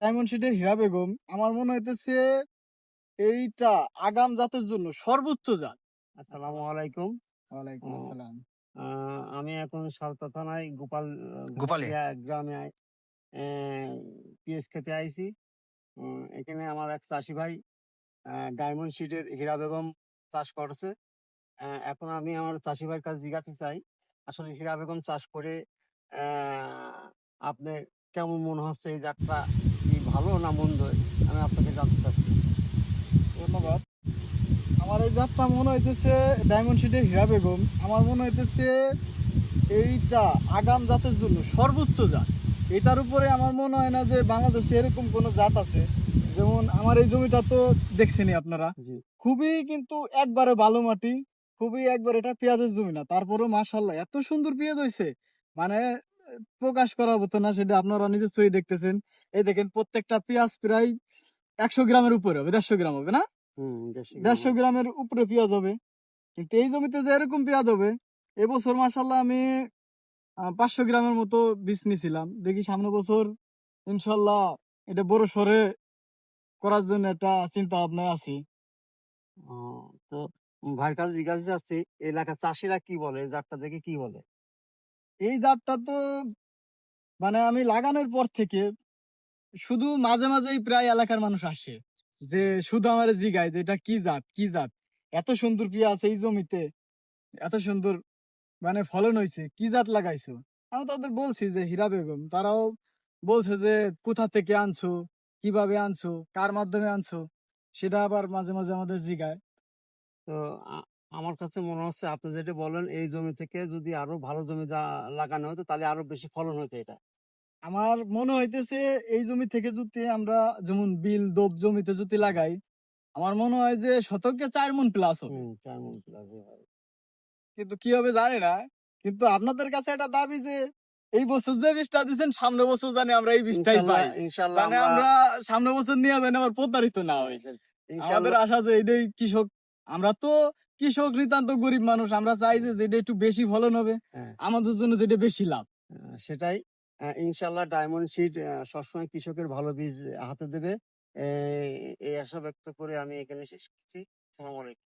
Diamond হীরা বেগম আমার মনে হইতেছে এইটা আগাম জাতের জন্য সর্বোচ্চ জাত। আসসালামু আলাইকুম। ওয়ালাইকুম ও, আসসালাম। আমি এখন সালতা থানায় গোপালে গ্রামে পিএস খেতে আইছি। এখানে আমার এক চাষি ভাই ডায়মন্ড সিডের হীরা বেগম চাষ করছে। এখন আমি আমার চাষি ভাইয়ের কাছে জিজ্ঞাসা চাই, আসলে হীরা বেগম চাষ করে আপনি কেমন মনে হচ্ছে? এই জাতটা কি ভালো না মন্দ? আমি আপনাকে জানতে চাচ্ছি। ধন্যবাদ। আমার এই জাতটা মনে হইতেছে ডায়মন্ড হীরা বেগম আমার মনে হইতেছে এইটা আগাম জাতের জন্য সর্বোচ্চ জাত। এটার উপরে আমার মনে হয় না যে বাংলাদেশে এরকম কোনো জাত আছে। যেমন আমার এই জমিটা তো দেখছেনই আপনারা, জি। খুবই কিন্তু একবারে ভালো মাটি, খুবই একবার এটা পেঁয়াজের জমি না, তারপরেও মাশাল্লাহ এত সুন্দর পেঁয়াজ হয়েছে, মানে প্রকাশ করার মতো না। সেটা আপনারা নিজের চোখে দেখতেছেন। এই দেখেন প্রত্যেকটা পেঁয়াজ প্রায় 100 গ্রামের উপরে হবে, 150 গ্রাম হবে না, দেশি 150 গ্রামের উপরে পেঁয়াজ হবে। কিন্তু এই জমিতে যে এরকম পেঁয়াজ হবে, এবছর মাশাল্লাহ আমি 500 গ্রামের মতো বীজ নিছিলাম। দেখি সামনে বছর ইনশাল্লাহ এটা বড় সরে করার জন্য একটা চিন্তা ভাবনায় আছি। ও, তো ভাইয়ের কাছে জিজ্ঞাসা চাচ্ছি, এলাকার চাষিরা কি বলে? এই জাতটা দেখে কি বলে? এই জাতটা তো মানে আমি লাগানোর পর থেকে শুধু মাঝে মাঝেই প্রায় এলাকার মানুষ আসে, যে শুধু আমার জিগায় যে এটা কি জাত কি জাত, এত সুন্দর পেঁয়াজ এই জমিতে, এত সুন্দর মানে ফলন হয়েছে, কি জাত লাগাইছো। আমি তাদের বলছি যে হীরা বেগম, তারাও বলছে যে কোথা থেকে আনছো, কিভাবে আনছো, কার মাধ্যমে আনছো, সেটা আবার মাঝে মাঝে আমাদের জিগায়। তো আ- আমার কাছে মনে হচ্ছে আপনি যেটা বলেন, এই জমি থেকে যদি আরো ভালো জমি লাগানো হতো তাহলে আরো বেশি ফলন হতো এটা। আমার মনে হইতেছে এই জমি থেকে যদি আমরা যেমন বিল দোব জমিতে যদি লাগাই, আমার মনে হয় যে শতকে 4 মণ প্লাস হবে। 4 মণ প্লাস হয়। কিন্তু কি হবে জানি না। কিন্তু আপনাদের কাছে একটা দাবি যে এই বছর যে বীজটা দিচ্ছেন সামনে বছর জানি আমরা এই বীজটাই ইনশাল্লাহ পাই, ইনশাল্লাহ মানে আমরা আমরা সামনে বছর নিয়ে জানি আবার প্রতারিত না হই। আমাদের ইনশাল্লাহ। আশা যে এটাই কৃষক, আমরা তো কৃষক নিতান্ত গরিব মানুষ, আমরা চাই যে যেটা একটু বেশি ফলন হবে, হ্যাঁ, আমাদের জন্য যেটা বেশি লাভ। সেটাই। ইনশাল্লাহ ডায়মন্ড সিড সবসময় কৃষকের ভালো বীজ হাতে দেবে। এই এই আশা ব্যক্ত করে আমি এখানে শেষ করছি। সালাম আলাইকুম।